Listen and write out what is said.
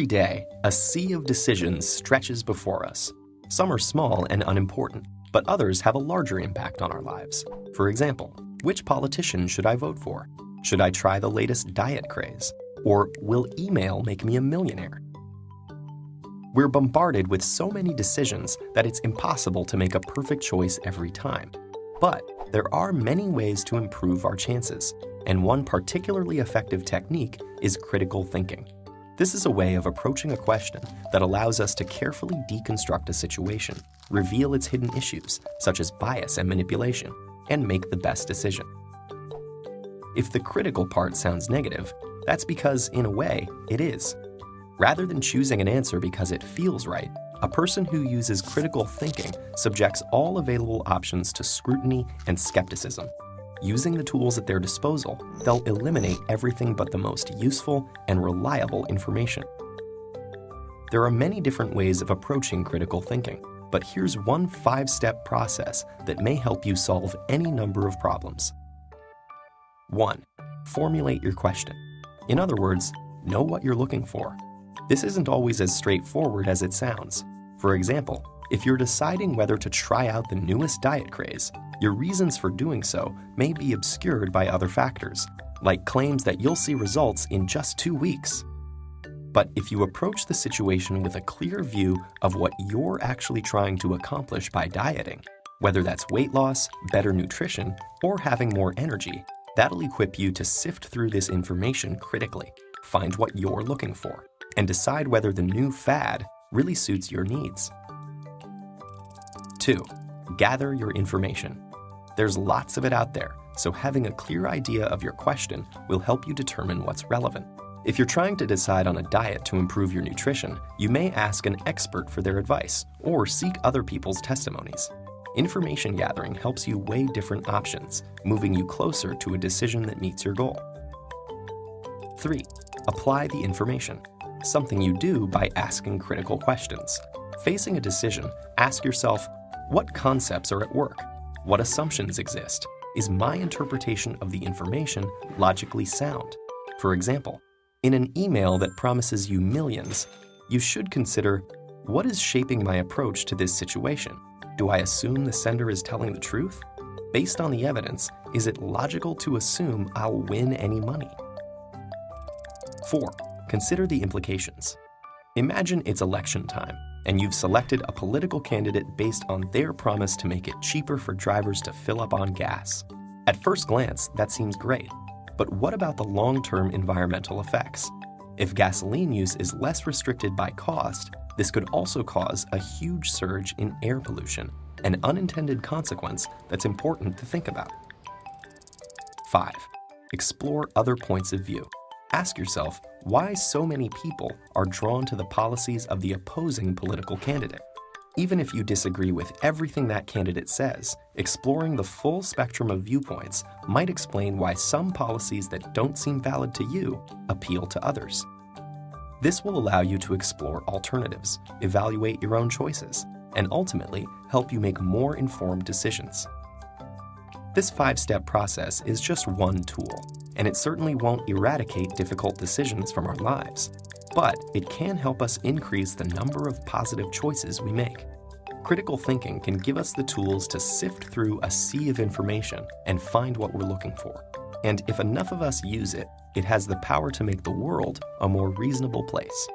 Every day, a sea of decisions stretches before us. Some are small and unimportant, but others have a larger impact on our lives. For example, which politician should I vote for? Should I try the latest diet craze? Or will email make me a millionaire? We're bombarded with so many decisions that it's impossible to make a perfect choice every time. But there are many ways to improve our chances, and one particularly effective technique is critical thinking. This is a way of approaching a question that allows us to carefully deconstruct a situation, reveal its hidden issues, such as bias and manipulation, and make the best decision. If the critical part sounds negative, that's because, in a way, it is. Rather than choosing an answer because it feels right, a person who uses critical thinking subjects all available options to scrutiny and skepticism. Using the tools at their disposal, they'll eliminate everything but the most useful and reliable information. There are many different ways of approaching critical thinking, but here's one 5-step process that may help you solve any number of problems. 1. Formulate your question. In other words, know what you're looking for. This isn't always as straightforward as it sounds. For example, if you're deciding whether to try out the newest diet craze, your reasons for doing so may be obscured by other factors, like claims that you'll see results in just 2 weeks. But if you approach the situation with a clear view of what you're actually trying to accomplish by dieting, whether that's weight loss, better nutrition, or having more energy, that'll equip you to sift through this information critically, find what you're looking for, and decide whether the new fad really suits your needs. 2. Gather your information. There's lots of it out there, so having a clear idea of your question will help you determine what's relevant. If you're trying to decide on a diet to improve your nutrition, you may ask an expert for their advice or seek other people's testimonies. Information gathering helps you weigh different options, moving you closer to a decision that meets your goal. 3. Apply the information, something you do by asking critical questions. Facing a decision, ask yourself, what concepts are at work? What assumptions exist? Is my interpretation of the information logically sound? For example, in an email that promises you millions, you should consider, what is shaping my approach to this situation? Do I assume the sender is telling the truth? Based on the evidence, is it logical to assume I'll win any money? 4. Consider the implications. Imagine it's election time, and you've selected a political candidate based on their promise to make it cheaper for drivers to fill up on gas. At first glance, that seems great. But what about the long-term environmental effects? If gasoline use is less restricted by cost, this could also cause a huge surge in air pollution, an unintended consequence that's important to think about. 5. Explore other points of view. Ask yourself why so many people are drawn to the policies of the opposing political candidate. Even if you disagree with everything that candidate says, exploring the full spectrum of viewpoints might explain why some policies that don't seem valid to you appeal to others. This will allow you to explore alternatives, evaluate your own choices, and ultimately help you make more informed decisions. This 5-step process is just one tool, and it certainly won't eradicate difficult decisions from our lives, but it can help us increase the number of positive choices we make. Critical thinking can give us the tools to sift through a sea of information and find what we're looking for. And if enough of us use it, it has the power to make the world a more reasonable place.